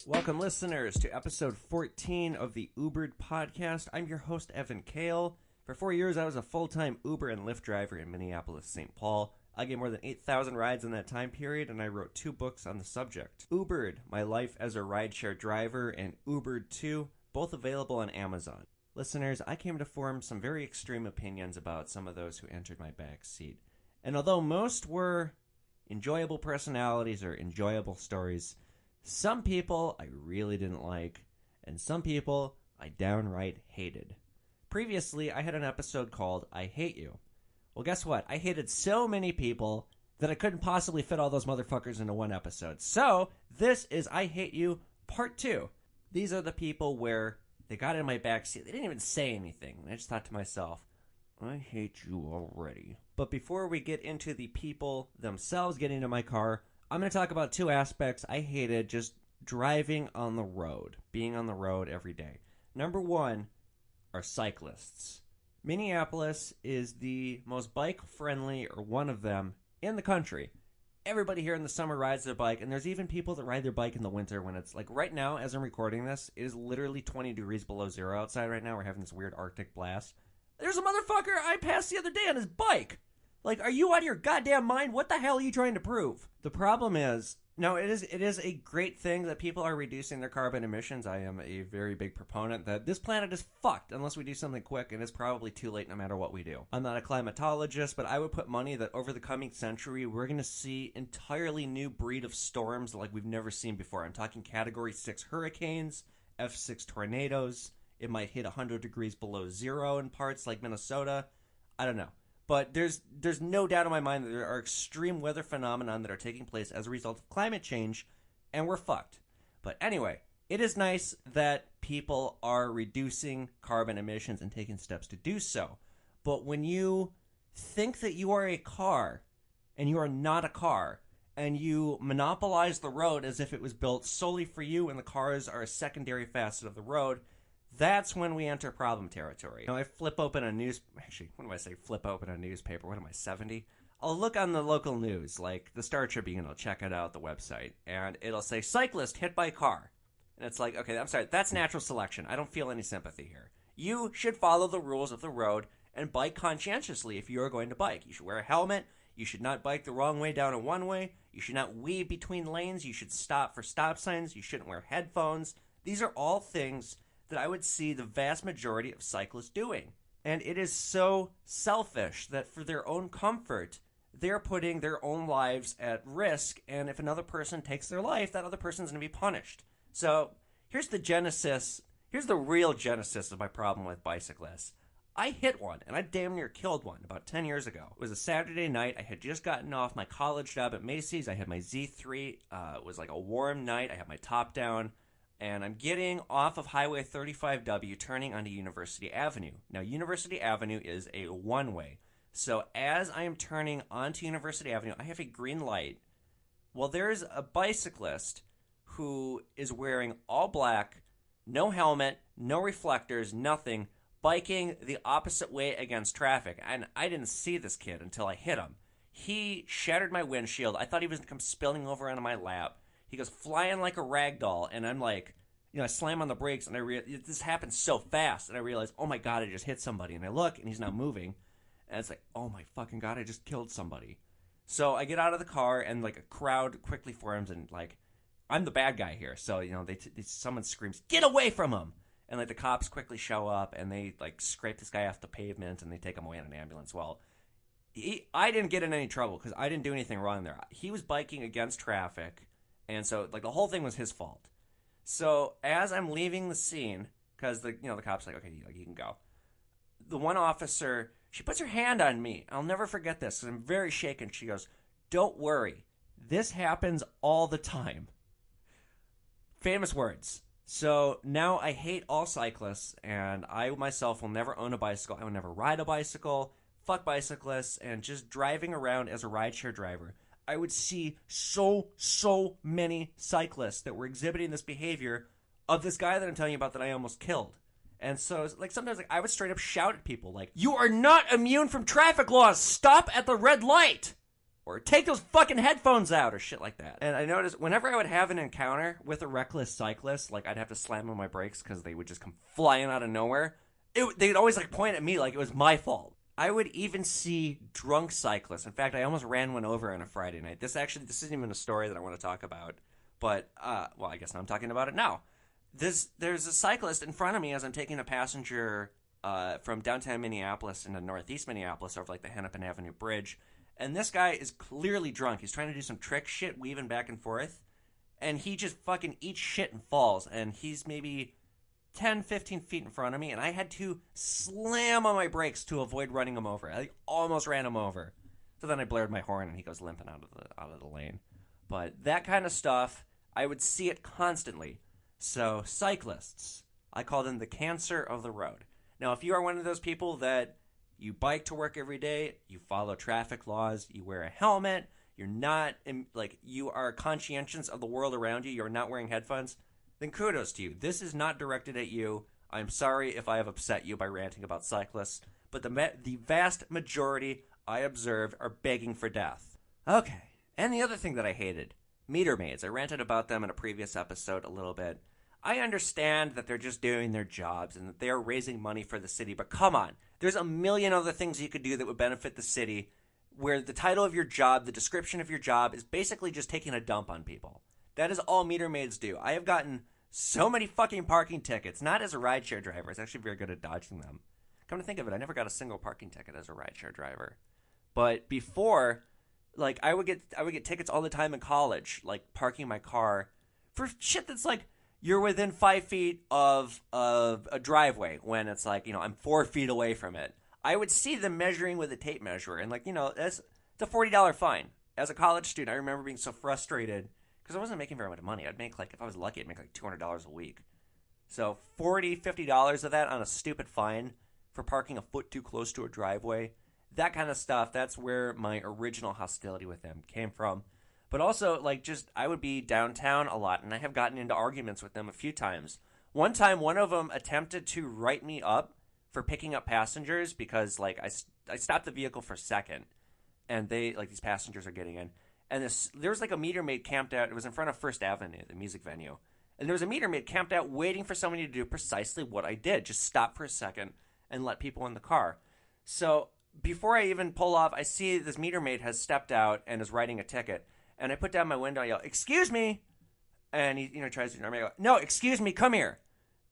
Welcome, listeners, to episode 14 of the UBERED podcast. I'm your host, Evan Kale. For 4 years, I was a full-time Uber and Lyft driver in Minneapolis, St. Paul. I gave more than 8,000 rides in that time period, and I wrote 2 books on the subject. UBERED, My Life as a Rideshare Driver, and UBERED 2, both available on Amazon. Listeners, I came to form some very extreme opinions about some of those who entered my back seat. And although most were enjoyable personalities or enjoyable stories, some people I really didn't like, and some people I downright hated. Previously, I had an episode called I Hate You. Well, guess what? I hated so many people that I couldn't possibly fit all those motherfuckers into one episode. So, this is I Hate You Part 2. These are the people where they got in my backseat. They didn't even say anything. And I just thought to myself, I hate you already. But before we get into the people themselves getting into my car, I'm going to talk about 2 aspects I hated just driving on the road, being on the road every day. Number 1 are cyclists. Minneapolis is the most bike-friendly, or one of them, in the country. Everybody here in the summer rides their bike, and there's even people that ride their bike in the winter when it's, like right now, as I'm recording this, it is literally 20 degrees below zero outside right now. We're having this weird Arctic blast. There's a motherfucker I passed the other day on his bike. Like, are you out of your goddamn mind? What the hell are you trying to prove? The problem is, no, it is a great thing that people are reducing their carbon emissions. I am a very big proponent that this planet is fucked unless we do something quick, and it's probably too late no matter what we do. I'm not a climatologist, but I would put money that over the coming century, we're going to see entirely new breed of storms like we've never seen before. I'm talking Category 6 hurricanes, F6 tornadoes. It might hit 100 degrees below zero in parts like Minnesota. I don't know. But there's no doubt in my mind that there are extreme weather phenomena that are taking place as a result of climate change, and we're fucked. But anyway, it is nice that people are reducing carbon emissions and taking steps to do so. But when you think that you are a car, and you are not a car, and you monopolize the road as if it was built solely for you and the cars are a secondary facet of the road, that's when we enter problem territory. Now, I flip open a flip open a newspaper? What am I, 70? I'll look on the local news, like the Star Tribune. I'll check it out, the website, and it'll say, cyclist hit by car. And it's like, okay, I'm sorry, that's natural selection. I don't feel any sympathy here. You should follow the rules of the road and bike conscientiously if you are going to bike. You should wear a helmet. You should not bike the wrong way down a one-way. You should not weave between lanes. You should stop for stop signs. You shouldn't wear headphones. These are all things that I would see the vast majority of cyclists doing. And it is so selfish that for their own comfort, they're putting their own lives at risk, and if another person takes their life, that other person's going to be punished. So here's the real genesis of my problem with bicyclists. I hit one, and I damn near killed one about 10 years ago. It was a Saturday night. I had just gotten off my college job at Macy's. I had my Z3. It was like a warm night. I had my top down. And I'm getting off of Highway 35W, turning onto University Avenue. Now, University Avenue is a one-way. So as I am turning onto University Avenue, I have a green light. Well, there's a bicyclist who is wearing all black, no helmet, no reflectors, nothing, biking the opposite way against traffic. And I didn't see this kid until I hit him. He shattered my windshield. I thought he was going to come spilling over onto my lap. He goes flying like a rag doll, and I'm like, I slam on the brakes, and this happens so fast, and I realize, oh my God, I just hit somebody, and I look, and he's not moving, and it's like, oh my fucking God, I just killed somebody. So I get out of the car, and like a crowd quickly forms, and like, I'm the bad guy here, so someone screams, get away from him, and like the cops quickly show up, and they like scrape this guy off the pavement, and they take him away in an ambulance. Well, I didn't get in any trouble because I didn't do anything wrong there. He was biking against traffic. And so, like, the whole thing was his fault. So, as I'm leaving the scene, because, the cop's like, okay, you can go. The one officer, she puts her hand on me. I'll never forget this, because I'm very shaken. She goes, don't worry. This happens all the time. Famous words. So, now I hate all cyclists, and I myself will never own a bicycle. I will never ride a bicycle. Fuck bicyclists, and just driving around as a rideshare driver. I would see so many cyclists that were exhibiting this behavior of this guy that I'm telling you about that I almost killed. And so, like, sometimes like, I would straight up shout at people, like, you are not immune from traffic laws. Stop at the red light. Or take those fucking headphones out, or shit like that. And I noticed whenever I would have an encounter with a reckless cyclist, like, I'd have to slam on my brakes because they would just come flying out of nowhere. They'd always, like, point at me like it was my fault. I would even see drunk cyclists. In fact, I almost ran one over on a Friday night. This isn't even a story that I want to talk about. But, well, I guess I'm talking about it now. There's a cyclist in front of me as I'm taking a passenger from downtown Minneapolis into northeast Minneapolis over, like, the Hennepin Avenue Bridge. And this guy is clearly drunk. He's trying to do some trick shit, weaving back and forth. And he just fucking eats shit and falls. And he's maybe 10, 15 feet in front of me. And I had to slam on my brakes to avoid running him over. I almost ran him over. So then I blared my horn and he goes limping out of the lane. But that kind of stuff, I would see it constantly. So cyclists, I call them the cancer of the road. Now, if you are one of those people that you bike to work every day, you follow traffic laws, you wear a helmet, you're not, like, you are conscientious of the world around you, you're not wearing headphones, then kudos to you. This is not directed at you. I'm sorry if I have upset you by ranting about cyclists, but the vast majority I observed are begging for death. Okay, and the other thing that I hated, meter maids. I ranted about them in a previous episode a little bit. I understand that they're just doing their jobs and that they're raising money for the city, but come on. There's a million other things you could do that would benefit the city where the title of your job, the description of your job is basically just taking a dump on people. That is all meter maids do. I have gotten so many fucking parking tickets, not as a rideshare driver. I was actually very good at dodging them. Come to think of it, I never got a single parking ticket as a rideshare driver. But before, like, I would get tickets all the time in college, like parking my car for shit that's like, you're within 5 feet of a driveway when it's like, I'm 4 feet away from it. I would see them measuring with a tape measure and, like, it's a $40 fine. As a college student, I remember being so frustrated because I wasn't making very much money. I'd make, like, if I was lucky, I'd make like $200 a week. So $40, $50 of that on a stupid fine for parking a foot too close to a driveway. That kind of stuff, that's where my original hostility with them came from. But also, like, just, I would be downtown a lot, and I have gotten into arguments with them a few times. One time, one of them attempted to write me up for picking up passengers because, like, I stopped the vehicle for a second, and these passengers are getting in. And there was, like, a meter maid camped out. It was in front of First Avenue, the music venue. And there was a meter maid camped out waiting for somebody to do precisely what I did. Just stop for a second and let people in the car. So before I even pull off, I see this meter maid has stepped out and is writing a ticket. And I put down my window, I yell, "Excuse me!" And he, tries to ignore me. I go, "No, excuse me, come here."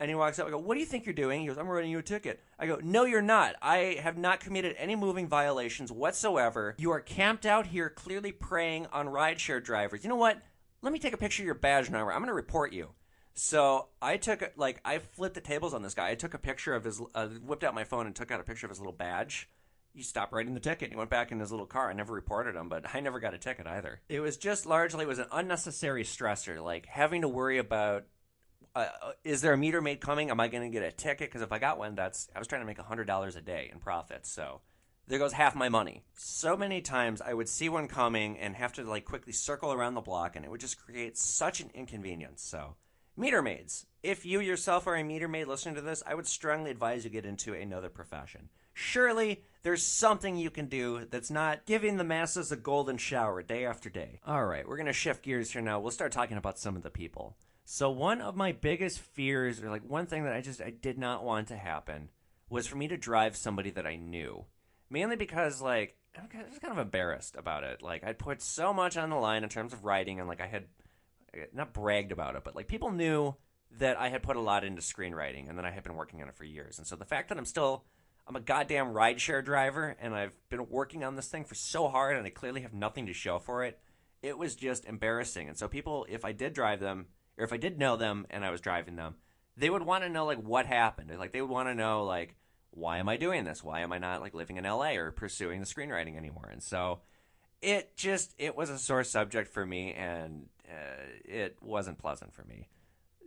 And he walks up. I go, "What do you think you're doing?" He goes, "I'm writing you a ticket." I go, "No, you're not. I have not committed any moving violations whatsoever. You are camped out here clearly preying on rideshare drivers. You know what? Let me take a picture of your badge number. I'm going to report you." So I I flipped the tables on this guy. I took a picture of his, whipped out my phone and took out a picture of his little badge. He stopped writing the ticket. He went back in his little car. I never reported him, but I never got a ticket either. It was just largely, it was an unnecessary stressor, like having to worry about, is there a meter maid coming? Am I going to get a ticket? Because if I got one, I was trying to make $100 a day in profits. So there goes half my money. So many times I would see one coming and have to, like, quickly circle around the block, and it would just create such an inconvenience. So meter maids. If you yourself are a meter maid listening to this, I would strongly advise you get into another profession. Surely there's something you can do that's not giving the masses a golden shower day after day. All right, we're going to shift gears here now. We'll start talking about some of the people. So one of my biggest fears, or like one thing that I did not want to happen, was for me to drive somebody that I knew. Mainly because, like, I was kind of embarrassed about it. Like, I'd put so much on the line in terms of writing, and, like, I had not bragged about it, but, like, people knew that I had put a lot into screenwriting and that I had been working on it for years. And so the fact that I'm a goddamn rideshare driver, and I've been working on this thing for so hard, and I clearly have nothing to show for it, it was just embarrassing. And so people, if I did drive them, or if I did know them and I was driving them, they would want to know, like, what happened. Like, they would want to know, like, why am I doing this? Why am I not, like, living in LA or pursuing the screenwriting anymore? And so it was a sore subject for me, and it wasn't pleasant for me.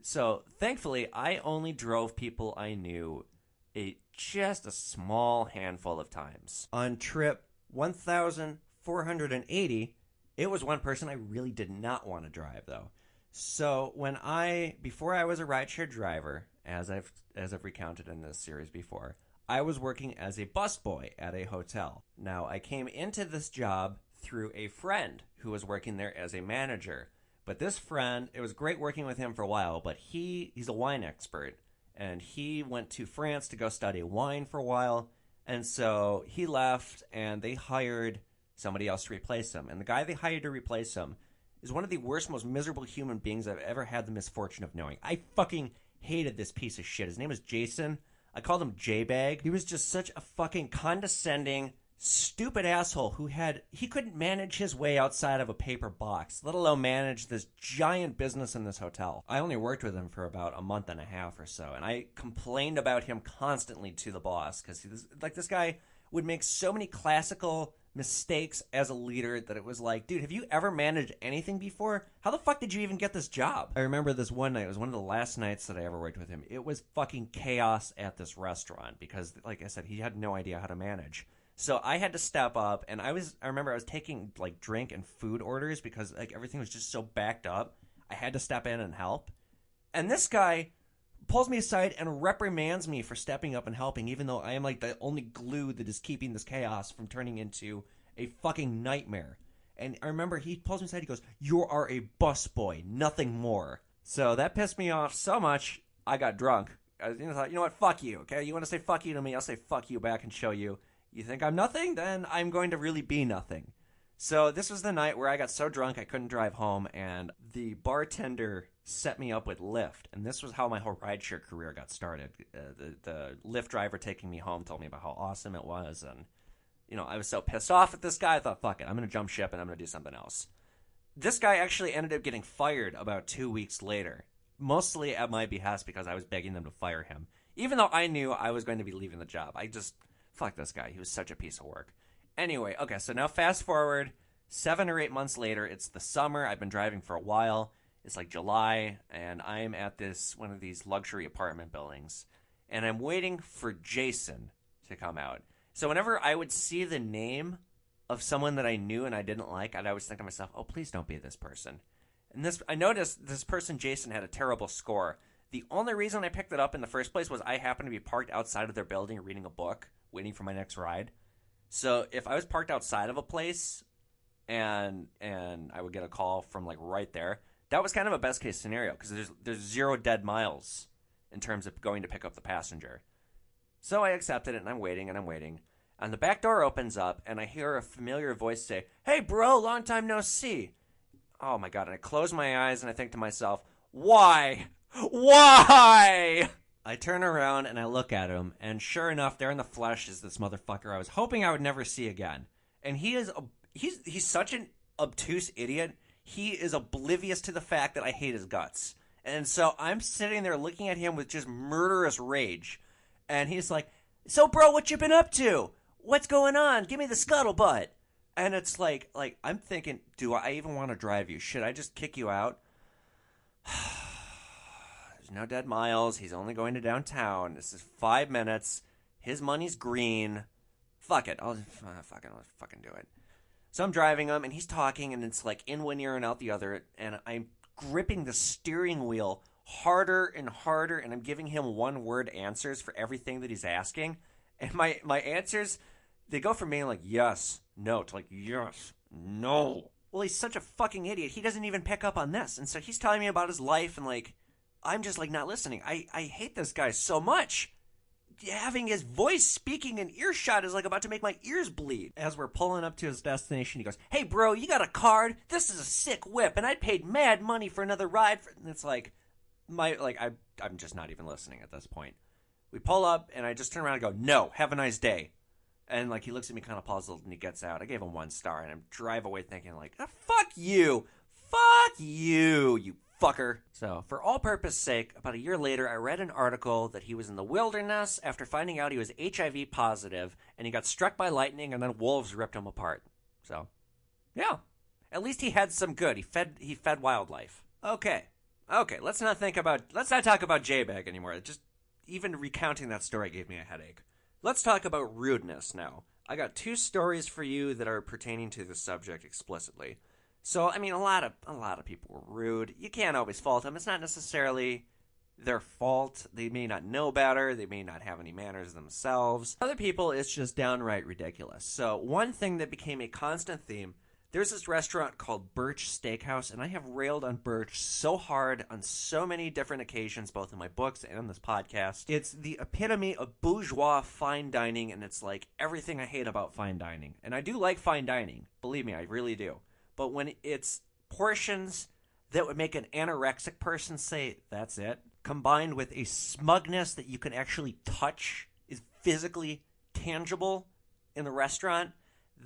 So thankfully, I only drove people I knew just a small handful of times. On trip 1,480, it was one person I really did not want to drive, though. So before I was a rideshare driver, as I've recounted in this series before, I was working as a busboy at a hotel. Now, I came into this job through a friend who was working there as a manager. But this friend, it was great working with him for a while, but he's a wine expert, and he went to France to go study wine for a while, and so he left, and they hired somebody else to replace him. And the guy they hired to replace him is one of the worst, most miserable human beings I've ever had the misfortune of knowing. I fucking hated this piece of shit. His name was Jason. I called him J-Bag. He was just such a fucking condescending, stupid asshole he couldn't manage his way outside of a paper box, let alone manage this giant business in this hotel. I only worked with him for about a month and a half or so, and I complained about him constantly to the boss because this guy would make so many classical mistakes as a leader that it was like, dude, have you ever managed anything before? How the fuck did you even get this job? I remember this one night, it was one of the last nights that I ever worked with him. It was fucking chaos at this restaurant because, like I said, he had no idea how to manage. So I had to step up, and I remember I was taking like drink and food orders because like everything was just so backed up. I had to step in and help. And this guy pulls me aside and reprimands me for stepping up and helping, even though I am like the only glue that is keeping this chaos from turning into a fucking nightmare. And I remember he pulls me aside, he goes, "You are a busboy, nothing more." So that pissed me off so much, I got drunk. I thought, you know what, fuck you, okay? You want to say fuck you to me, I'll say fuck you back and show you. You think I'm nothing? Then I'm going to really be nothing. So this was the night where I got so drunk I couldn't drive home, and the bartender set me up with Lyft. And this was how my whole rideshare career got started. The Lyft driver taking me home told me about how awesome it was. And, I was so pissed off at this guy, I thought, fuck it, I'm going to jump ship and I'm going to do something else. This guy actually ended up getting fired about 2 weeks later, mostly at my behest because I was begging them to fire him. Even though I knew I was going to be leaving the job. Fuck this guy. He was such a piece of work. Anyway, okay, so now fast forward 7 or 8 months later. It's the summer. I've been driving for a while. It's like July, and I'm at one of these luxury apartment buildings, and I'm waiting for Jason to come out. So whenever I would see the name of someone that I knew and I didn't like, I'd always think to myself, oh, please don't be this person. And I noticed this person, Jason, had a terrible score. The only reason I picked it up in the first place was I happened to be parked outside of their building reading a book, waiting for my next ride. So if I was parked outside of a place and I would get a call from like right there, that was kind of a best case scenario because there's 0 dead miles in terms of going to pick up the passenger. So I accepted it, and I'm waiting and the back door opens up and I hear a familiar voice say, "Hey bro, long time no see." Oh my God. And I close my eyes and I think to myself, why? I turn around and I look at him, and sure enough, there in the flesh is this motherfucker I was hoping I would never see again. And he's such an obtuse idiot. He is oblivious to the fact that I hate his guts. And so I'm sitting there looking at him with just murderous rage. And he's like, "So bro, what you been up to? What's going on? Give me the scuttlebutt." And it's like I'm thinking, do I even want to drive you? Should I just kick you out? There's no dead miles. He's only going to downtown. This is 5 minutes. His money's green. Fuck it. I'll fucking do it. So I'm driving him, and he's talking, and it's like in one ear and out the other, and I'm gripping the steering wheel harder and harder, and I'm giving him one-word answers for everything that he's asking. And my answers, they go from being like yes, no, to like yes, no. Well, he's such a fucking idiot. He doesn't even pick up on this. And so he's telling me about his life, and like, I'm just like not listening. I hate this guy so much. Having his voice speaking in earshot is like about to make my ears bleed. As we're pulling up to his destination, he goes, "Hey bro, you got a card? This is a sick whip, and I paid mad money for another ride." And it's like, I'm just not even listening at this point. We pull up, and I just turn around and go, "No, have a nice day." And like he looks at me kind of puzzled, and he gets out. I gave him 1 star, and I drive away thinking like, oh, fuck you, you fucker. So for all purpose sake, about a year later, I read an article that he was in the wilderness after finding out he was HIV positive, and he got struck by lightning, and then wolves ripped him apart. So, yeah, at least he had some good. He fed wildlife. Okay, let's not talk about J-Bag anymore. Just even recounting that story gave me a headache. Let's talk about rudeness now. I got 2 stories for you that are pertaining to the subject explicitly. So, I mean, a lot of people were rude. You can't always fault them. It's not necessarily their fault. They may not know better. They may not have any manners themselves. Other people, it's just downright ridiculous. So one thing that became a constant theme, there's this restaurant called Birch Steakhouse, and I have railed on Birch so hard on so many different occasions, both in my books and on this podcast. It's the epitome of bourgeois fine dining, and it's like everything I hate about fine dining. And I do like fine dining. Believe me, I really do. But when it's portions that would make an anorexic person say, that's it, combined with a smugness that you can actually touch, is physically tangible in the restaurant,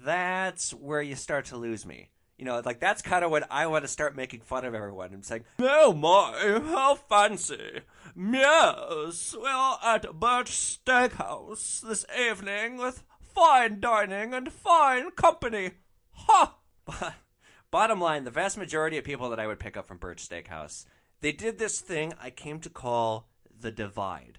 that's where you start to lose me. You know, like, that's kind of when I want to start making fun of everyone and saying, oh my, how fancy. Yes, we're at Birch Steakhouse this evening with fine dining and fine company. Ha! Bottom line, the vast majority of people that I would pick up from Birch Steakhouse, they did this thing I came to call the divide.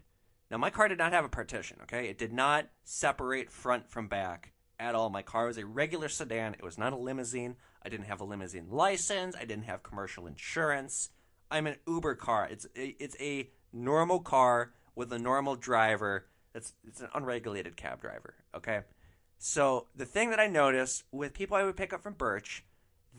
Now, my car did not have a partition, okay? It did not separate front from back at all. My car was a regular sedan. It was not a limousine. I didn't have a limousine license. I didn't have commercial insurance. I'm an Uber car. It's a normal car with a normal driver. It's an unregulated cab driver, okay? So the thing that I noticed with people I would pick up from Birch,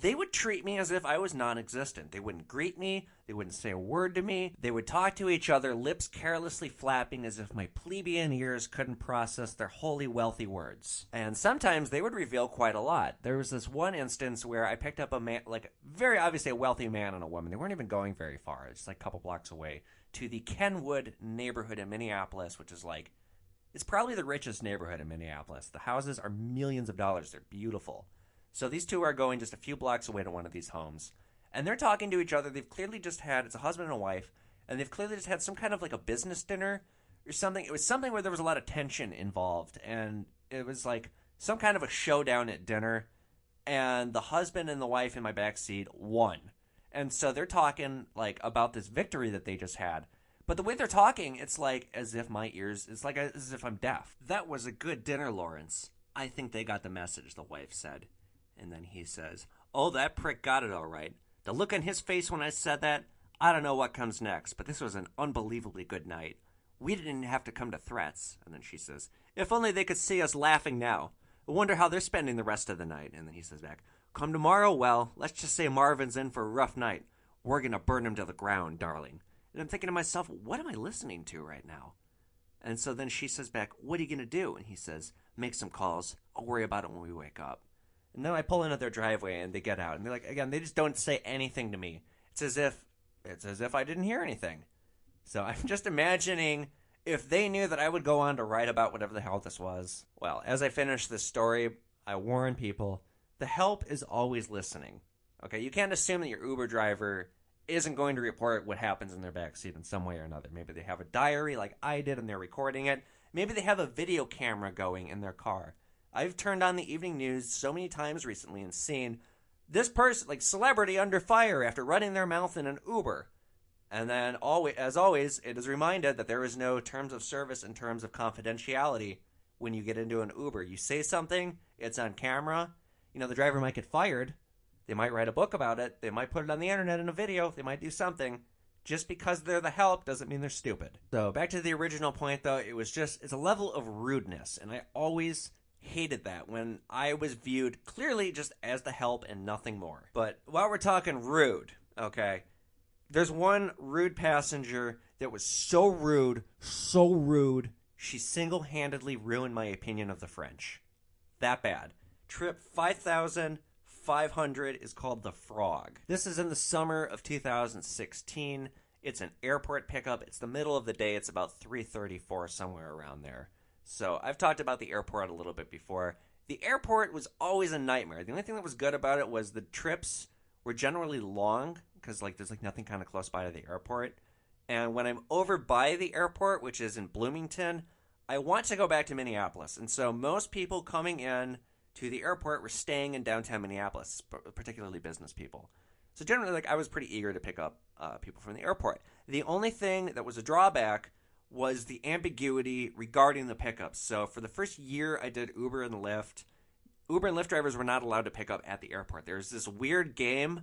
they would treat me as if I was non-existent. They wouldn't greet me. They wouldn't say a word to me. They would talk to each other, lips carelessly flapping as if my plebeian ears couldn't process their wholly wealthy words. And sometimes they would reveal quite a lot. There was this one instance where I picked up a man, like very obviously a wealthy man and a woman. They weren't even going very far. It's like a couple blocks away to the Kenwood neighborhood in Minneapolis, which is like, it's probably the richest neighborhood in Minneapolis. The houses are millions of dollars. They're beautiful. So these two are going just a few blocks away to one of these homes. And they're talking to each other. They've clearly just had, it's a husband and a wife, and they've clearly just had some kind of like a business dinner or something. It was something where there was a lot of tension involved. And it was like some kind of a showdown at dinner. And the husband and the wife in my backseat won. And so they're talking like about this victory that they just had. But the way they're talking, it's like as if my ears, it's like as if I'm deaf. That was a good dinner, Lawrence. I think they got the message, the wife said. And then he says, oh, that prick got it all right. The look on his face when I said that, I don't know what comes next, but this was an unbelievably good night. We didn't have to come to threats. And then she says, if only they could see us laughing now. I wonder how they're spending the rest of the night. And then he says back, come tomorrow, well, let's just say Marvin's in for a rough night. We're going to burn him to the ground, darling. And I'm thinking to myself, what am I listening to right now? And so then she says back, what are you going to do? And he says, make some calls. I'll worry about it when we wake up. And then I pull into their driveway and they get out. And they're like, again, they just don't say anything to me. It's as if I didn't hear anything. So I'm just imagining if they knew that I would go on to write about whatever the hell this was. Well, as I finish this story, I warn people, the help is always listening. Okay, you can't assume that your Uber driver isn't going to report what happens in their backseat in some way or another. Maybe they have a diary like I did and they're recording it. Maybe they have a video camera going in their car. I've turned on the evening news so many times recently and seen this person, like celebrity, under fire after running their mouth in an Uber. And then, as always, it is reminded that there is no terms of service in terms of confidentiality when you get into an Uber. You say something, it's on camera. You know, the driver might get fired. They might write a book about it. They might put it on the internet in a video. They might do something. Just because they're the help doesn't mean they're stupid. So back to the original point, though, it's a level of rudeness. And I always hated that when I was viewed clearly just as the help and nothing more. But while we're talking rude, okay, there's one rude passenger that was so rude, she single-handedly ruined my opinion of the French. That bad. Trip 5,500 is called the Frog. This is in the summer of 2016. It's an airport pickup. It's the middle of the day. It's about 3:34, somewhere around there. So I've talked about the airport a little bit before. The airport was always a nightmare. The only thing that was good about it was the trips were generally long because there's nothing kind of close by to the airport. And when I'm over by the airport, which is in Bloomington, I want to go back to Minneapolis. And so most people coming in to the airport were staying in downtown Minneapolis, particularly business people. So generally, I was pretty eager to pick up people from the airport. The only thing that was a drawback was the ambiguity regarding the pickups. So for the first year I did Uber and Lyft, Uber and Lyft drivers were not allowed to pick up at the airport. There's this weird game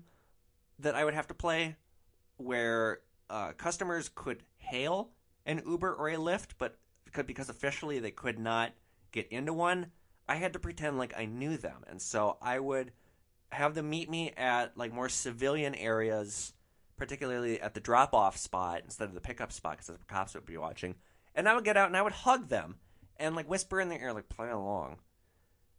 that I would have to play where customers could hail an Uber or a Lyft, but because officially they could not get into one, I had to pretend like I knew them. And so I would have them meet me at like more civilian areas, particularly at the drop-off spot instead of the pickup spot because the cops would be watching. And I would get out and I would hug them and like whisper in their ear, like, play along.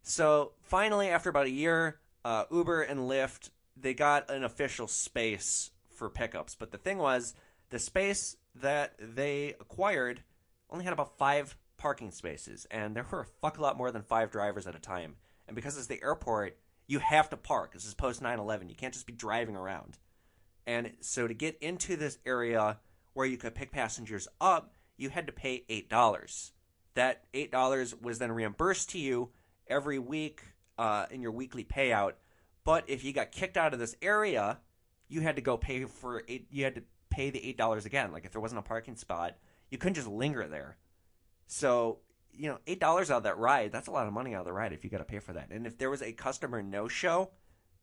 So finally, after about a year, Uber and Lyft, they got an official space for pickups. But the thing was, the space that they acquired only had about 5 parking spaces, and there were a fuck lot more than 5 drivers at a time. And because it's the airport, you have to park. This is post 9/11. You can't just be driving around. And so to get into this area where you could pick passengers up, you had to pay $8. That $8 was then reimbursed to you every week in your weekly payout. But if you got kicked out of this area, you had to go pay for you had to pay the $8 again. Like if there wasn't a parking spot, you couldn't just linger there. So, $8 out of that ride, that's a lot of money out of the ride if you got to pay for that. And if there was a customer no-show,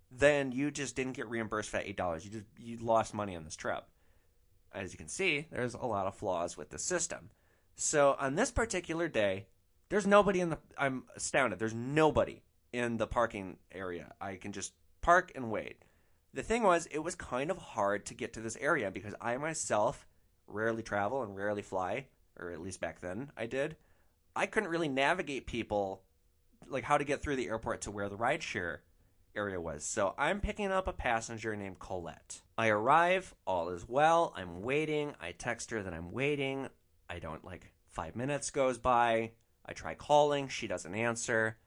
then you just didn't get reimbursed for that $8. You lost money on this trip. As you can see, there's a lot of flaws with the system. So on this particular day, there's nobody I'm astounded. There's nobody in the parking area. I can just park and wait. The thing was, it was kind of hard to get to this area because I myself rarely travel and rarely fly, or at least back then I did. I couldn't really navigate people, like how to get through the airport to where the rideshare area was. So I'm picking up a passenger named Colette. I arrive, all is well, I'm waiting, I text her that I'm waiting, 5 minutes goes by, I try calling, she doesn't answer,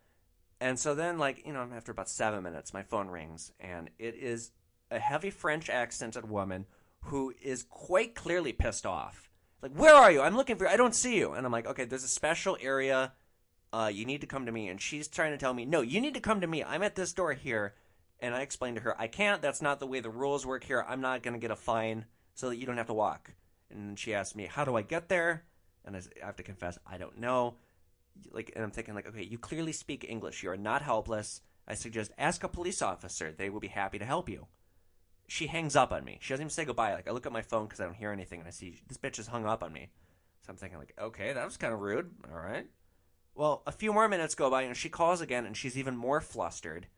and so then after about 7 minutes, my phone rings, and it is a heavy French accented woman who is quite clearly pissed off. Like, where are you? I'm looking for you, I don't see you. And I'm like, okay, there's a special area, you need to come to me. And she's trying to tell me, no, you need to come to me. I'm at this door here. And I explained to her, I can't. That's not the way the rules work here. I'm not going to get a fine so that you don't have to walk. And she asked me, how do I get there? And I have to confess, I don't know. And I'm thinking, okay, you clearly speak English. You are not helpless. I suggest ask a police officer. They will be happy to help you. She hangs up on me. She doesn't even say goodbye. I look at my phone because I don't hear anything, and I see this bitch has hung up on me. So I'm thinking, okay, that was kind of rude. All right. Well, a few more minutes go by, and she calls again, and she's even more flustered.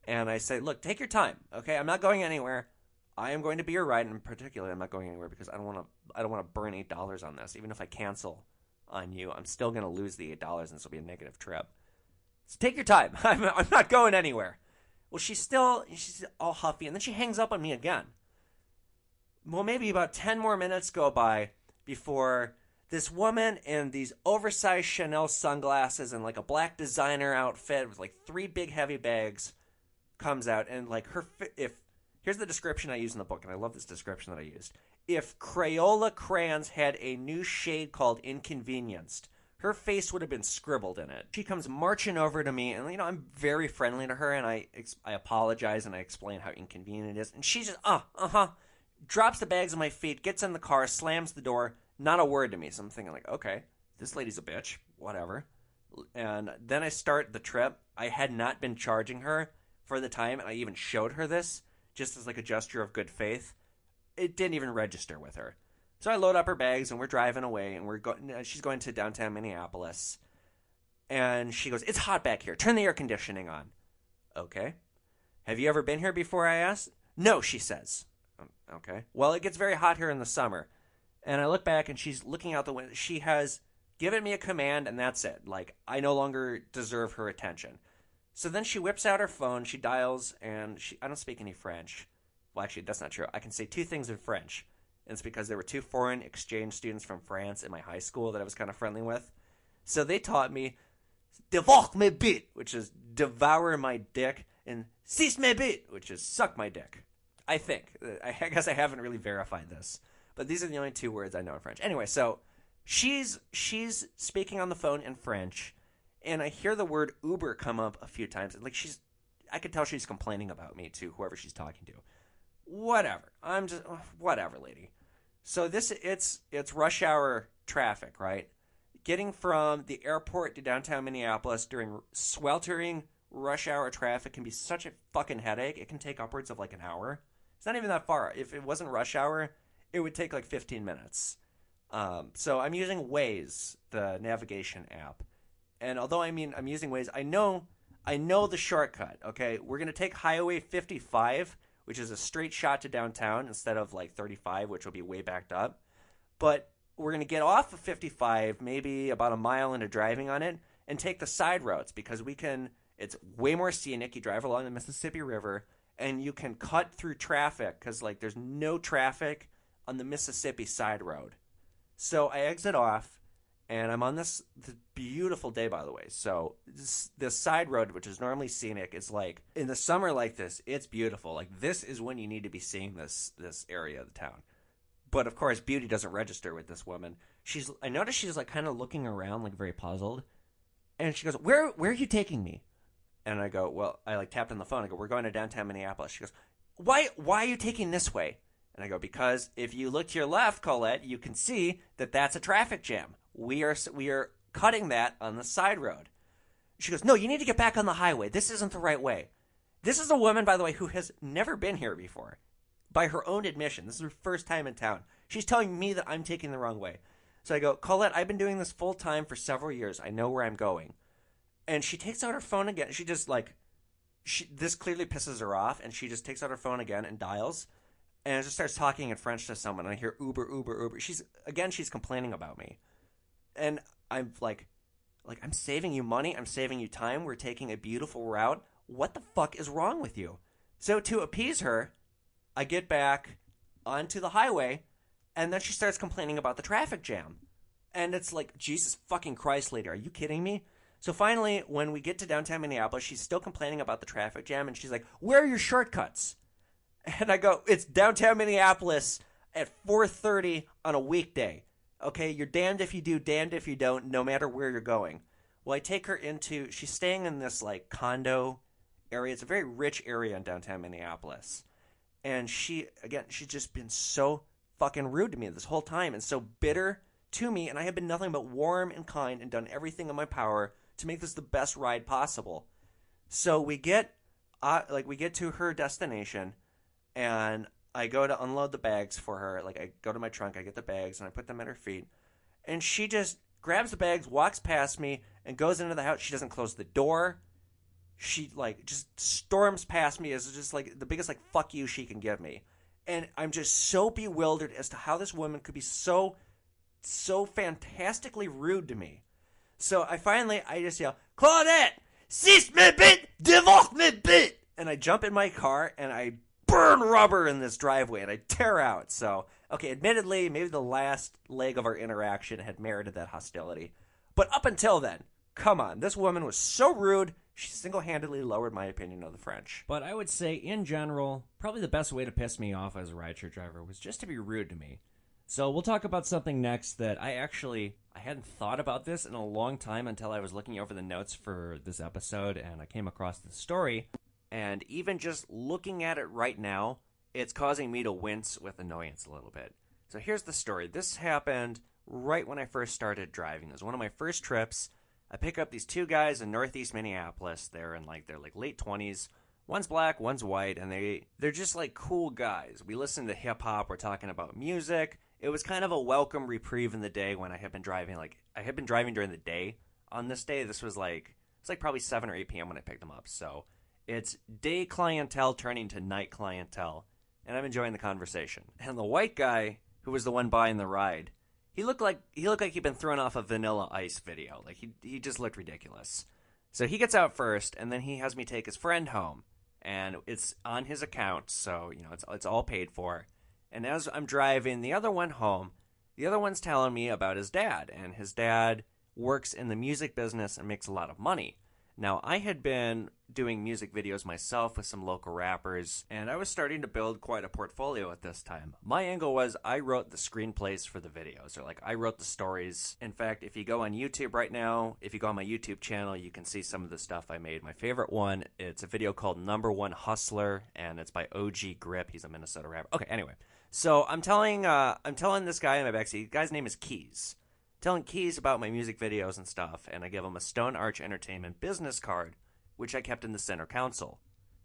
And I say, look, take your time, okay? I'm not going anywhere. I am going to be your ride, and in particular, I'm not going anywhere because I don't want to burn $8 on this. Even if I cancel on you, I'm still going to lose the $8, and this will be a negative trip. So take your time. I'm not going anywhere. Well, she's all huffy, and then she hangs up on me again. Well, maybe about 10 more minutes go by before this woman in these oversized Chanel sunglasses and a black designer outfit with 3 big heavy bags comes out, and here's the description I used in the book, and I love this description that I used. If Crayola crayons had a new shade called Inconvenienced, her face would have been scribbled in it. She comes marching over to me, and I'm very friendly to her, and I apologize, and I explain how inconvenient it is, and she just, drops the bags on my feet, gets in the car, slams the door, not a word to me. So I'm thinking, okay, this lady's a bitch, whatever. And then I start the trip. I had not been charging her for the time, and I even showed her this, just as a gesture of good faith. It didn't even register with her. So I load up her bags, and we're driving away, and she's going to downtown Minneapolis. And she goes, it's hot back here. Turn the air conditioning on. Okay. Have you ever been here before, I asked? No, she says. Okay. Well, it gets very hot here in the summer. And I look back, and she's looking out the window. She has given me a command, and that's it. I no longer deserve her attention. So then she whips out her phone, she dials, and I don't speak any French. Well, actually, that's not true. I can say 2 things in French. And it's because there were 2 foreign exchange students from France in my high school that I was kind of friendly with. So they taught me, devour mes bits, which is devour my dick, and suce mes bits, which is suck my dick. I think. I guess I haven't really verified this. But these are the only 2 words I know in French. Anyway, so she's speaking on the phone in French, and I hear the word Uber come up a few times. I could tell she's complaining about me to whoever she's talking to. Whatever. Whatever, lady. So it's rush hour traffic, right? Getting from the airport to downtown Minneapolis during sweltering rush hour traffic can be such a fucking headache. It can take upwards of an hour. It's not even that far. If it wasn't rush hour, it would take like 15 minutes. So I'm using Waze, the navigation app. And although I'm using Waze, I know the shortcut, okay? We're going to take Highway 55, which is a straight shot to downtown instead of like 35, which will be way backed up. But we're going to get off of 55, maybe about a mile into driving on it, and take the side roads because it's way more scenic. You drive along the Mississippi River, and you can cut through traffic because like there's no traffic on the Mississippi side road. So I exit off, and I'm on this beautiful day, by the way. So this side road, which is normally scenic, is like in the summer like this, it's beautiful. Like this is when you need to be seeing this area of the town. But of course, beauty doesn't register with this woman. I noticed she's like kind of looking around, like very puzzled, and she goes, "Where are you taking me?" And I go, "Well," I like tapped on the phone. I go, "We're going to downtown Minneapolis." She goes, "Why are you taking this way?" And I go, "Because if you look to your left, Colette, you can see that that's a traffic jam. We are cutting that on the side road." She goes, "No, you need to get back on the highway. This isn't the right way." This is a woman, by the way, who has never been here before. By her own admission, this is her first time in town. She's telling me that I'm taking the wrong way. So I go, "Colette, I've been doing this full time for several years. I know where I'm going." And she takes out her phone again. She just like, this clearly pisses her off, and she just takes out her phone again and dials, and just starts talking in French to someone. And I hear Uber, Uber, Uber. She's complaining about me, and I'm like, I'm saving you money. I'm saving you time. We're taking a beautiful route. What the fuck is wrong with you? So to appease her, I get back onto the highway, and then she starts complaining about the traffic jam. And it's like, Jesus fucking Christ, lady, are you kidding me? So finally, when we get to downtown Minneapolis, she's still complaining about the traffic jam, and she's like, "Where are your shortcuts?" And I go, "It's downtown Minneapolis at 4:30 on a weekday. Okay, you're damned if you do, damned if you don't, no matter where you're going." Well, I take her she's staying in this like condo area. It's a very rich area in downtown Minneapolis. And she's just been so fucking rude to me this whole time and so bitter to me. And I have been nothing but warm and kind and done everything in my power to make this the best ride possible. So we get to her destination, and I go to unload the bags for her. Like, I go to my trunk, I get the bags, and I put them at her feet. And she just grabs the bags, walks past me, and goes into the house. She doesn't close the door. She, like, just storms past me as just, like, the biggest, like, fuck you she can give me. And I'm just so bewildered as to how this woman could be so fantastically rude to me. So I just yell, "Claudette, six me bit, divorce me bit!" And I jump in my car, and I burn rubber in this driveway, and I tear out. So, okay, admittedly, maybe the last leg of our interaction had merited that hostility. But up until then, come on, this woman was so rude, she single-handedly lowered my opinion of the French. But I would say, in general, probably the best way to piss me off as a rideshare driver was just to be rude to me. So we'll talk about something next that I hadn't thought about this in a long time until I was looking over the notes for this episode, and I came across this story. And even just looking at it right now, it's causing me to wince with annoyance a little bit. So here's the story. This happened right when I first started driving. It was one of my first trips. I pick up these two guys in northeast Minneapolis. They're in their late 20s. One's black, one's white, and they're just like cool guys. We listen to hip hop. We're talking about music. It was kind of a welcome reprieve in the day when I had been driving. I had been driving during the day. On this day, it's probably 7 or 8 p.m. when I picked them up. So it's day clientele turning to night clientele, and I'm enjoying the conversation. And the white guy, who was the one buying the ride, he looked like he'd been thrown off a Vanilla Ice video. Like he just looked ridiculous. So he gets out first, and then he has me take his friend home, and it's on his account, so it's all paid for. And as I'm driving the other one home, the other one's telling me about his dad, and his dad works in the music business and makes a lot of money. Now, I had been doing music videos myself with some local rappers, and I was starting to build quite a portfolio at this time. My angle was I wrote the screenplays for the videos, or I wrote the stories. In fact, if you go on YouTube right now, if you go on my YouTube channel, you can see some of the stuff I made. My favorite one, it's a video called Number One Hustler, and it's by OG Grip. He's a Minnesota rapper. Okay, anyway. So I'm telling this guy in my backseat, the guy's name is Keys. Telling Keys about my music videos and stuff, and I give him a Stone Arch Entertainment business card, which I kept in the center console.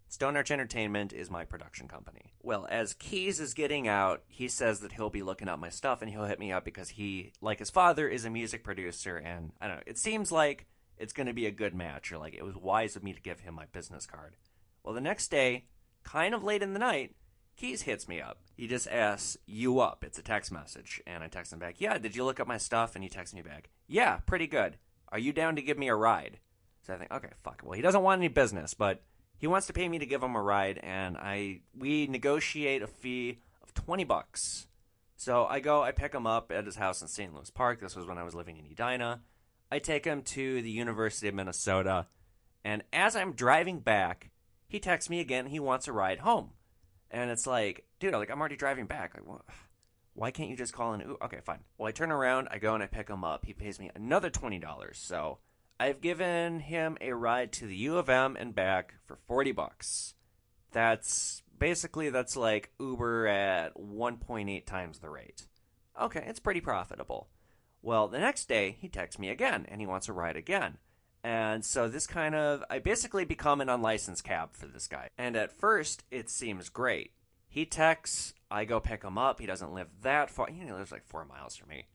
Stone Arch Entertainment is my production company. Well, as Keys is getting out, he says that he'll be looking up my stuff and he'll hit me up because he, like his father, is a music producer, and I don't know, it seems like it's going to be a good match, or like it was wise of me to give him my business card. Well, the next day, kind of late in the night, Keys hits me up. He just asks, "You up?" It's a text message. And I text him back, "Yeah, did you look up my stuff?" And he texts me back, "Yeah, pretty good. Are you down to give me a ride?" So I think, okay, fuck. Well, he doesn't want any business, but he wants to pay me to give him a ride, and we negotiate a fee of $20. So I pick him up at his house in St. Louis Park. This was when I was living in Edina. I take him to the University of Minnesota, and as I'm driving back, he texts me again. He wants a ride home. And it's like, dude, I'm already driving back. Like, why can't you just call an Uber? Okay, fine. Well, I turn around, I go and I pick him up. He pays me another $20. So I've given him a ride to the U of M and back for $40. That's like Uber at 1.8 times the rate. Okay, it's pretty profitable. Well, the next day, he texts me again, and he wants a ride again. And so I basically become an unlicensed cab for this guy. And at first, it seems great. He texts, I go pick him up. He doesn't live that far. He lives like 4 miles from me.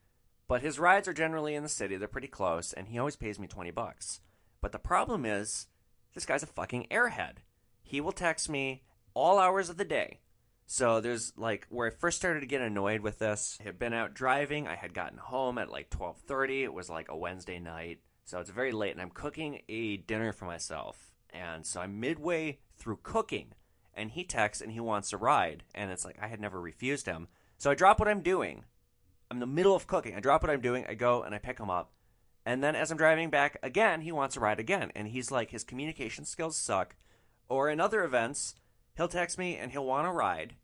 But his rides are generally in the city. They're pretty close, and he always pays me $20. But the problem is, this guy's a fucking airhead. He will text me all hours of the day. So there's where I first started to get annoyed with this. I had been out driving. I had gotten home at 12:30. It was like a Wednesday night. So it's very late, and I'm cooking a dinner for myself. And so I'm midway through cooking, and he texts, and he wants a ride. And it's like I had never refused him. So I drop what I'm doing. I'm in the middle of cooking. I drop what I'm doing. I go, and I pick him up. And then as I'm driving back again, he wants a ride again. And he's like, his communication skills suck. Or in other events, he'll text me, and he'll want a ride.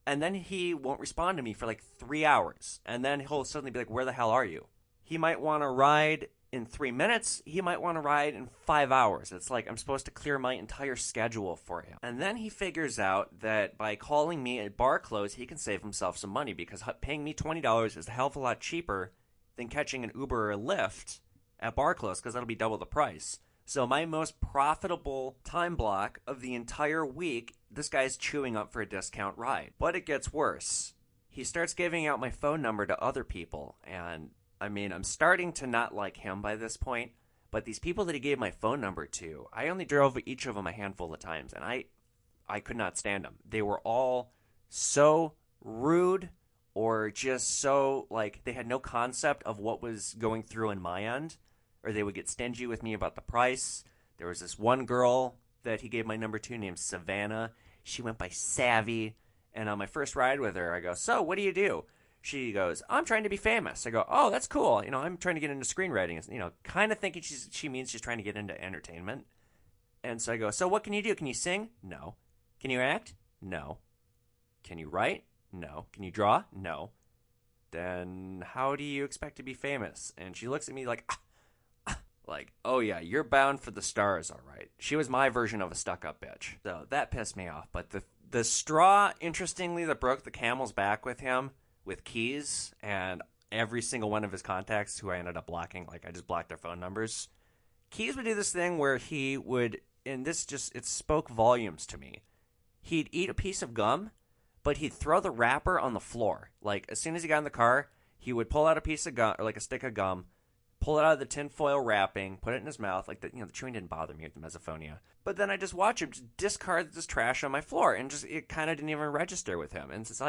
And then he won't respond to me for 3 hours. And then he'll suddenly be like, "Where the hell are you?" He might want a ride in 3 minutes. He might want to ride in 5 hours. It's like I'm supposed to clear my entire schedule for him. And then he figures out that by calling me at bar close, he can save himself some money, because paying me $20 is a hell of a lot cheaper than catching an Uber or a Lyft at bar close, because that'll be double the price. So my most profitable time block of the entire week, this guy's chewing up for a discount ride. But it gets worse. He starts giving out my phone number to other people, and I'm starting to not like him by this point, but these people that he gave my phone number to, I only drove each of them a handful of times, and I could not stand them. They were all so rude, or just so, they had no concept of what was going through in my end, or they would get stingy with me about the price. There was this one girl that he gave my number to named Savannah. She went by Savvy, and on my first ride with her, I go, "So, what do you do?" She goes, "I'm trying to be famous." I go, "Oh, that's cool. I'm trying to get into screenwriting." Kind of thinking she means she's trying to get into entertainment. And so I go, "So what can you do? Can you sing?" "No." "Can you act?" "No." "Can you write?" "No." "Can you draw?" "No." "Then how do you expect to be famous?" And she looks at me like, "Oh yeah, you're bound for the stars, all right." She was my version of a stuck-up bitch. So that pissed me off. But the straw, interestingly, that broke the camel's back with him, with Keys and every single one of his contacts who I ended up blocking, I just blocked their phone numbers. Keys would do this thing where he would, and it spoke volumes to me. He'd eat a piece of gum, but he'd throw the wrapper on the floor. As soon as he got in the car, he would pull out a piece of gum, or a stick of gum, pull it out of the tinfoil wrapping, put it in his mouth. The chewing didn't bother me with the misophonia. But then I just watch him just discard this trash on my floor, and it kind of didn't even register with him. And it's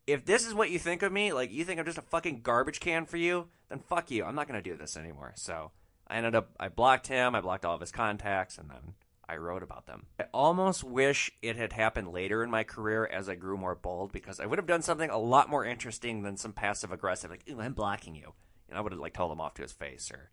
if this is what you think of me, you think I'm just a fucking garbage can for you, then fuck you. I'm not going to do this anymore. So I blocked him, I blocked all of his contacts, and then I wrote about them. I almost wish it had happened later in my career as I grew more bold, because I would have done something a lot more interesting than some passive-aggressive, "Ooh, I'm blocking you." I would have told him off to his face, or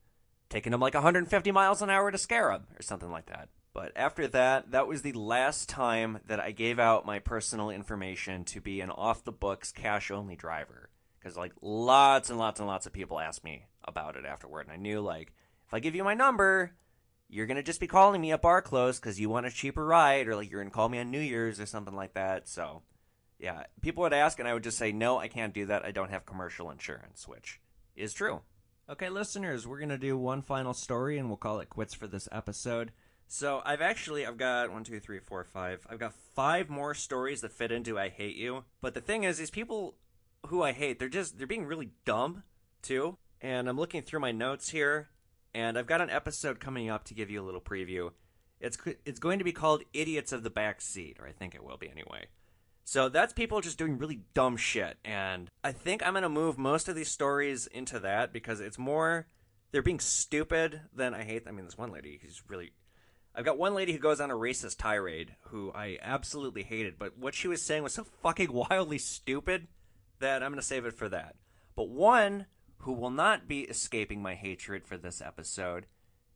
taken him 150 miles an hour to scare him, or something like that. But after that, that was the last time that I gave out my personal information to be an off-the-books, cash-only driver. Because, lots and lots and lots of people asked me about it afterward. And I knew, if I give you my number, you're going to just be calling me at bar close because you want a cheaper ride, or, you're going to call me on New Year's or something like that. So, yeah, people would ask, and I would just say, "No, I can't do that. I don't have commercial insurance," which is true. Okay, listeners, we're going to do one final story, and we'll call it quits for this episode. So I've got 1, 2, 3, 4, 5. I've got 5 more stories that fit into I hate you. But the thing is, these people who I hate, they're being really dumb too. And I'm looking through my notes here, and I've got an episode coming up to give you a little preview. It's going to be called Idiots of the Back Seat, or I think it will be anyway. So that's people just doing really dumb shit, and I think I'm going to move most of these stories into that because it's more they're being stupid than I hate. I mean, this one lady who's really... I've got one lady who goes on a racist tirade who I absolutely hated, but what she was saying was so fucking wildly stupid that I'm going to save it for that. But one who will not be escaping my hatred for this episode,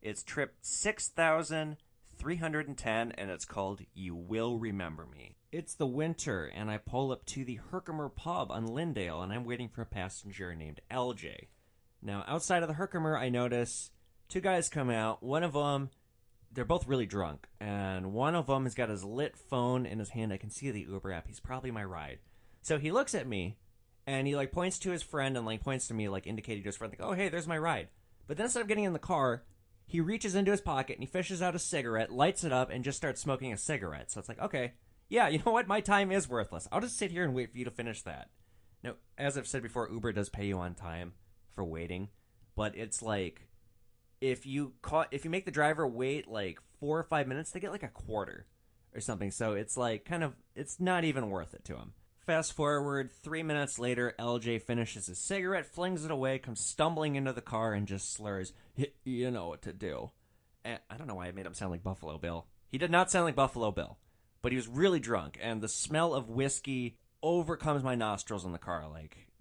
it's trip 6,310, and it's called You Will Remember Me. It's the winter, and I pull up to the Herkimer pub on Lyndale, and I'm waiting for a passenger named LJ. Now, outside of the Herkimer, I notice 2 guys come out. One of them, they're both really drunk, and one of them has got his lit phone in his hand. I can see the Uber app. He's probably my ride. So he looks at me, and he, points to his friend and, points to me, indicating to his friend, oh, hey, there's my ride. But then instead of getting in the car, he reaches into his pocket, and he fishes out a cigarette, lights it up, and just starts smoking a cigarette. So it's okay. Yeah, you know what? My time is worthless. I'll just sit here and wait for you to finish that. Now, as I've said before, Uber does pay you on time for waiting, but it's if you make the driver wait 4 or 5 minutes, they get a quarter or something. So it's it's not even worth it to him. Fast forward 3 minutes later, LJ finishes his cigarette, flings it away, comes stumbling into the car, and just slurs, "You know what to do." And I don't know why I made him sound like Buffalo Bill. He did not sound like Buffalo Bill. But he was really drunk, and the smell of whiskey overcomes my nostrils in the car.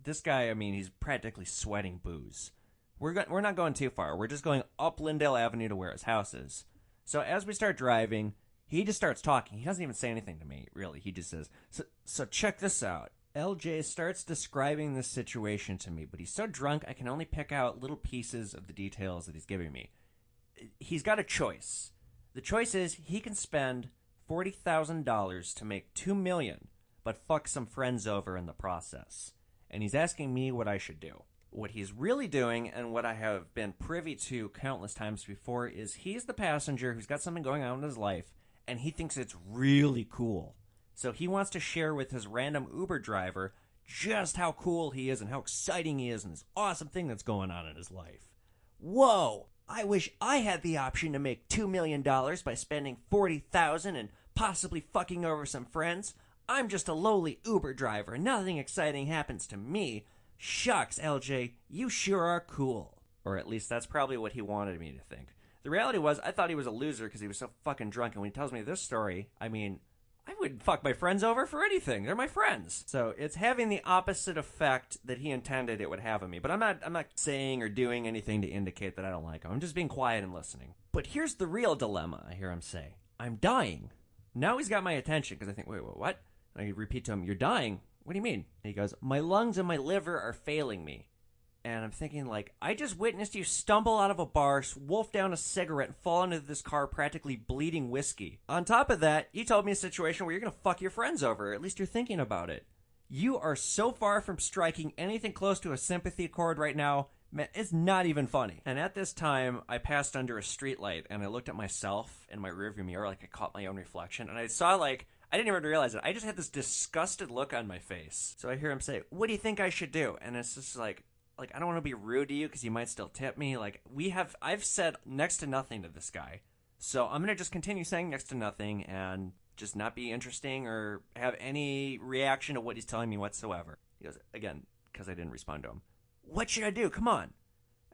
This guy, I mean, he's practically sweating booze. We're not going too far. We're just going up Lyndale Avenue to where his house is. So as we start driving, he just starts talking. He doesn't even say anything to me, really. He just says, so check this out. LJ starts describing this situation to me, but he's so drunk I can only pick out little pieces of the details that he's giving me. He's got a choice. The choice is he can spend $40,000 to make $2 million, but fuck some friends over in the process. And he's asking me what I should do. What he's really doing, and what I have been privy to countless times before, is he's the passenger who's got something going on in his life, and he thinks it's really cool. So he wants to share with his random Uber driver just how cool he is and how exciting he is and this awesome thing that's going on in his life. Whoa! I wish I had the option to make $2 million by spending $40,000 and possibly fucking over some friends. I'm just a lowly Uber driver. Nothing exciting happens to me. Shucks, LJ, you sure are cool. Or at least that's probably what he wanted me to think. The reality was, I thought he was a loser because he was so fucking drunk. And when he tells me this story, I mean, I would fuck my friends over for anything. They're my friends. So it's having the opposite effect that he intended it would have on me. But I'm not saying or doing anything to indicate that I don't like him. I'm just being quiet and listening. But here's the real dilemma, I hear him say. I'm dying. Now he's got my attention because I think, wait, what? And I repeat to him, you're dying? What do you mean? And he goes, my lungs and my liver are failing me. And I'm thinking, I just witnessed you stumble out of a bar, wolf down a cigarette, and fall into this car practically bleeding whiskey. On top of that, you told me a situation where you're going to fuck your friends over. At least you're thinking about it. You are so far from striking anything close to a sympathy chord right now, man, it's not even funny. And at this time, I passed under a streetlight, and I looked at myself in my rearview mirror, I caught my own reflection, and I saw, I didn't even realize it. I just had this disgusted look on my face. So I hear him say, what do you think I should do? And it's just I don't want to be rude to you because you might still tip me. I've said next to nothing to this guy. So I'm going to just continue saying next to nothing and just not be interesting or have any reaction to what he's telling me whatsoever. He goes, again, because I didn't respond to him, what should I do? Come on.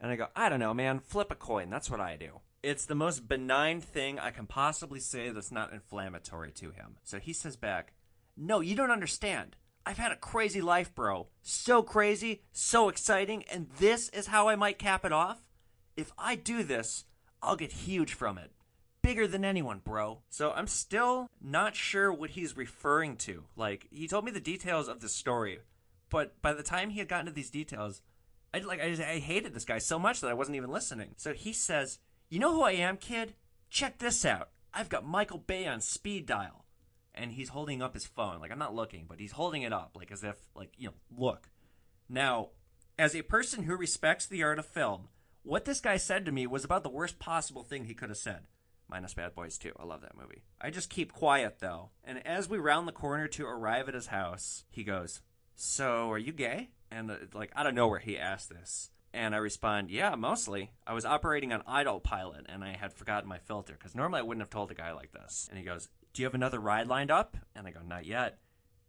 And I go, I don't know, man. Flip a coin. That's what I do. It's the most benign thing I can possibly say that's not inflammatory to him. So he says back, no, you don't understand. I've had a crazy life, bro. So crazy, so exciting, and this is how I might cap it off? If I do this, I'll get huge from it. Bigger than anyone, bro. So I'm still not sure what he's referring to. He told me the details of the story, but by the time he had gotten to these details, I hated this guy so much that I wasn't even listening. So he says, you know who I am, kid? Check this out. I've got Michael Bay on speed dial. And he's holding up his phone. I'm not looking, but he's holding it up, as if, look. Now, as a person who respects the art of film, what this guy said to me was about the worst possible thing he could have said. minus Bad Boys 2. I love that movie. I just keep quiet, though. And as we round the corner to arrive at his house, he goes, "So, are you gay?" And, out of nowhere, he asked this. And I respond, "Yeah, mostly. I was operating on autopilot, and I had forgotten my filter, because normally I wouldn't have told a guy like this." And he goes, "Do you have another ride lined up?" And I go, "Not yet."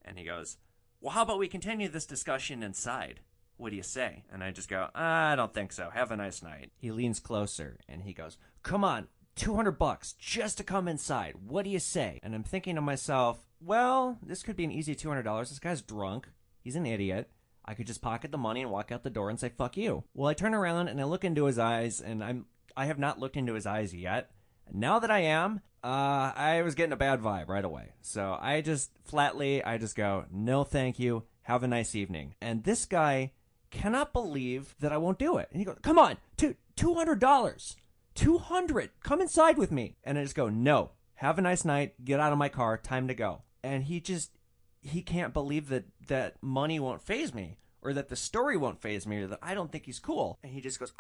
And he goes, "Well, how about we continue this discussion inside? What do you say?" And I just go, "I don't think so. Have a nice night." He leans closer, and he goes, "Come on, $200 just to come inside. What do you say?" And I'm thinking to myself, well, this could be an easy $200. This guy's drunk. He's an idiot. I could just pocket the money and walk out the door and say, "Fuck you." Well, I turn around and I look into his eyes, and I have not looked into his eyes yet. Now that I am, I was getting a bad vibe right away. So I just go, "No, thank you. Have a nice evening." And this guy cannot believe that I won't do it. And he goes, "Come on, $200. $200. Come inside with me." And I just go, "No. Have a nice night. Get out of my car. Time to go." And he can't believe that money won't faze me, or that the story won't faze me, or that I don't think he's cool. And he just goes,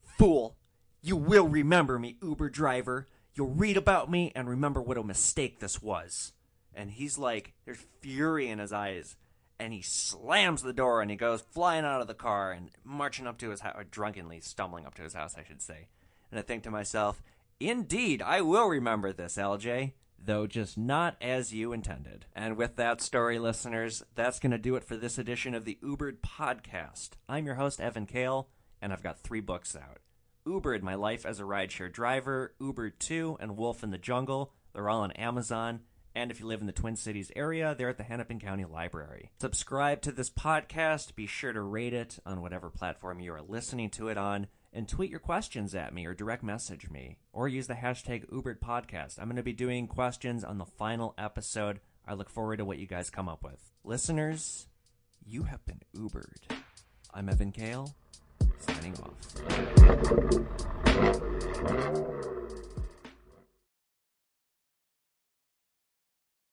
"Fool. You will remember me, Uber driver. You'll read about me and remember what a mistake this was." And he's like, there's fury in his eyes. And he slams the door and he goes flying out of the car and marching up to his house, or drunkenly stumbling up to his house, I should say. And I think to myself, indeed, I will remember this, LJ, though just not as you intended. And with that story, listeners, that's going to do it for this edition of the UBERED podcast. I'm your host, Evan Kale, and I've got 3 books out. UBERED, My Life as a Rideshare Driver, UBERED 2, and Wolf in the Jungle. They're all on Amazon. And if you live in the Twin Cities area, they're at the Hennepin County Library. Subscribe to this podcast. Be sure to rate it on whatever platform you are listening to it on. And tweet your questions at me or direct message me. Or use the hashtag UBEREDPodcast. I'm going to be doing questions on the final episode. I look forward to what you guys come up with. Listeners, you have been Ubered. I'm Evan Kale, signing off.